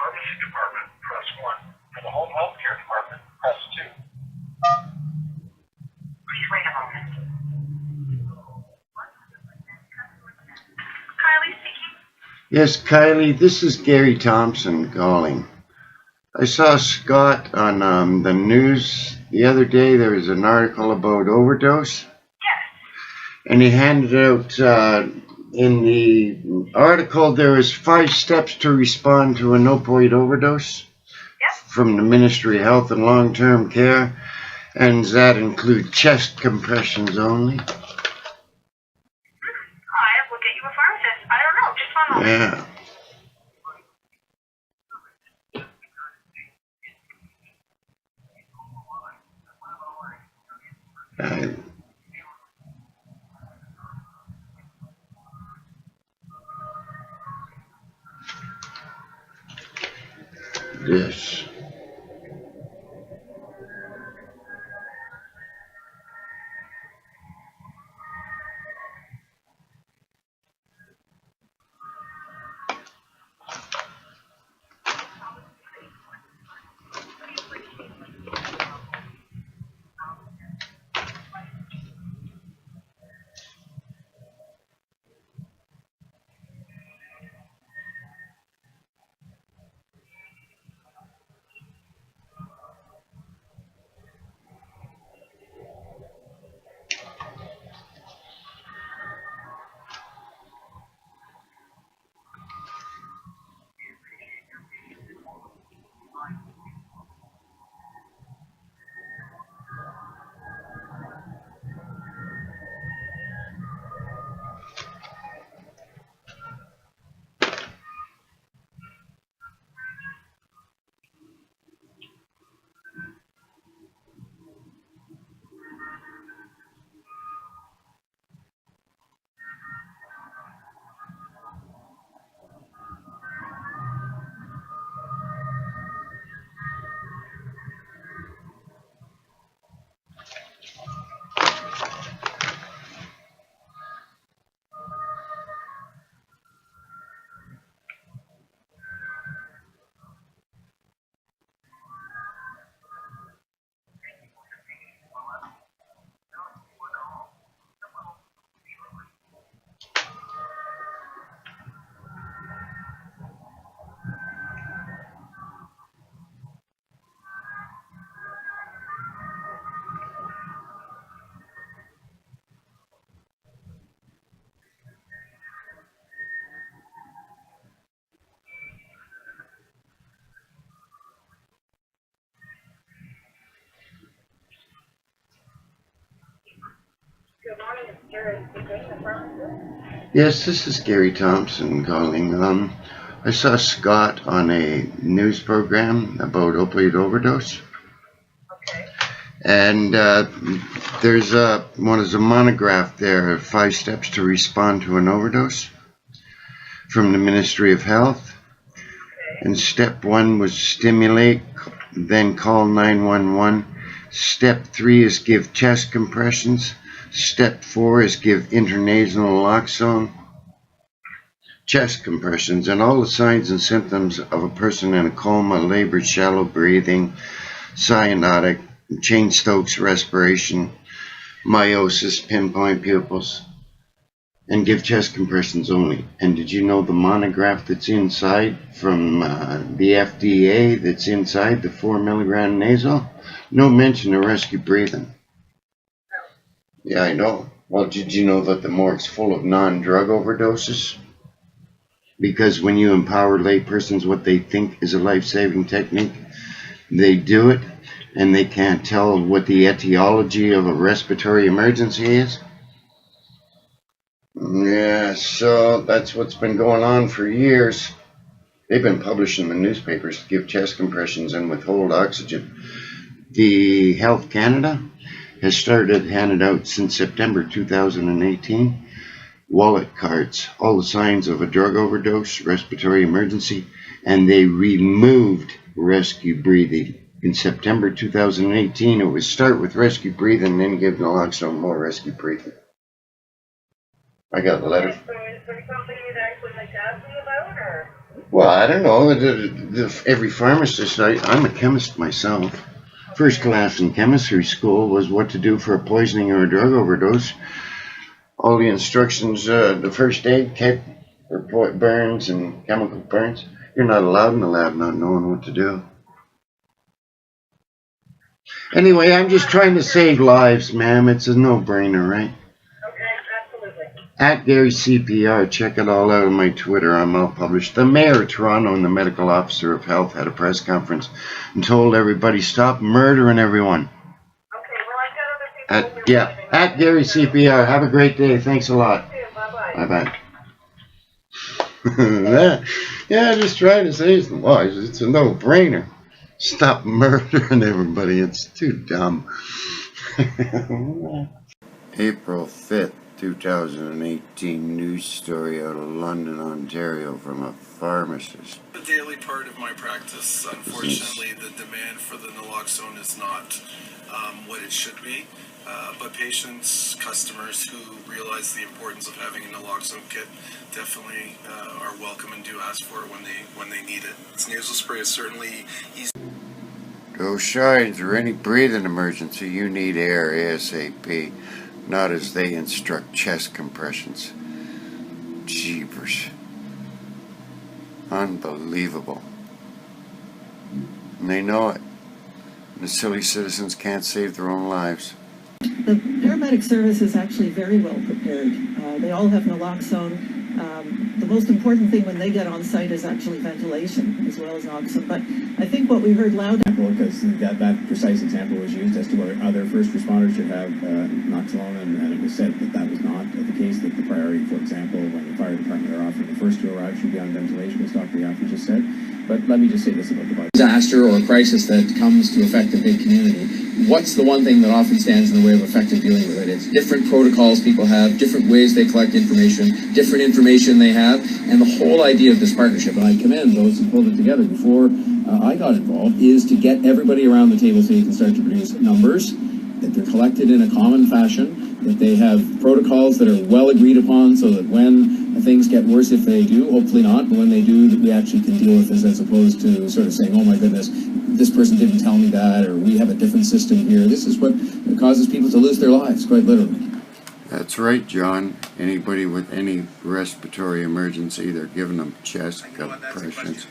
pharmacy department, press 1. For the home health care department, press 2. Please wait a moment. Kylie speaking. Yes, Kylie, this is Gary Thompson calling. I saw Scott on the news the other day. There was an article about overdose. Yes. And he handed out, in the article, there was 5 steps to respond to an opioid overdose. Yep. From the Ministry of Health and Long-Term Care. And that include chest compressions only. I will get you a pharmacist. I don't know. Just one moment. Yeah. Yes. Good morning, it's Gary speaking, the pharmacist. Yes, this is Gary Thompson calling. I saw Scott on a news program about opioid overdose. Okay. And there's a monograph there, 5 steps to respond to an overdose from the Ministry of Health. Okay. And step 1 was stimulate, then call 911. Step 3 is give chest compressions. Step 4 is give intranasal naloxone, chest compressions, and all the signs and symptoms of a person in a coma, labored shallow breathing, cyanotic, Cheyne-Stokes respiration, meiosis, pinpoint pupils, and give chest compressions only. And did you know the monograph that's inside from the FDA that's inside the 4 milligram nasal? No mention of rescue breathing. Yeah, I know. Well, did you know that the morgue's full of non-drug overdoses? Because when you empower laypersons what they think is a life-saving technique, they do it, and they can't tell what the etiology of a respiratory emergency is. Yeah, so that's what's been going on for years. They've been publishing in the newspapers to give chest compressions and withhold oxygen. The Health Canada has started handing out since September 2018 wallet cards, all the signs of a drug overdose, respiratory emergency, and they removed rescue breathing. In September 2018, it was start with rescue breathing, then give naloxone, more rescue breathing. I got a letter. So is there something you'd actually like to ask me about, or? Well, I don't know. Every pharmacist, I'm a chemist myself. First class in chemistry school was what to do for a poisoning or a drug overdose. All the instructions, the first aid kit for burns and chemical burns. You're not allowed in the lab not knowing what to do. Anyway, I'm just trying to save lives, ma'am. It's a no-brainer, right? Okay, absolutely. At Gary CPR, check it all out on my Twitter. I'm all published. The mayor of Toronto and the medical officer of health had a press conference and told everybody stop murdering everyone. Okay, well, I've got other people. At Gary CPR. Have a great day. Thanks a lot. Bye-bye. Bye-bye. Yeah, just trying to save some lives. It's a no-brainer. Stop murdering everybody. It's too dumb. April 5th, 2018 news story out of London, Ontario from a pharmacist. A daily part of my practice. Unfortunately, the demand for the naloxone is not what it should be. But patients, customers who realize the importance of having a naloxone kit definitely are welcome and do ask for it when they need it. This nasal spray is certainly easy. Go shines or any breathing emergency, you need air ASAP, not as they instruct chest compressions. Jeepers. Unbelievable. And they know it. The silly citizens can't save their own lives. The paramedic service is actually very well prepared. They all have naloxone. The most important thing when they get on site is actually ventilation as well as naloxone. But I think what we heard loud... Because that precise example was used as to whether other first responders should have naloxone, and it was said that was not the case, that the priority, for example, when the fire department are often the first to arrive, should be on ventilation, as Dr. Yaffe just said. But let me just say this about the disaster or crisis that comes to affect a big community. What's the one thing that often stands in the way of effective dealing with it? It's different protocols people have, different ways they collect information, different information they have, and the whole idea of this partnership, and I commend those who pulled it together before I got involved, is to get everybody around the table so you can start to produce numbers, that they're collected in a common fashion, that they have protocols that are well agreed upon so that when things get worse, if they do, hopefully not, but when they do, that we actually can deal with this, as opposed to sort of saying, oh my goodness, this person didn't tell me that, or we have a different system here. This is what causes people to lose their lives, quite literally. That's right, John. Anybody with any respiratory emergency, they're giving them chest compressions.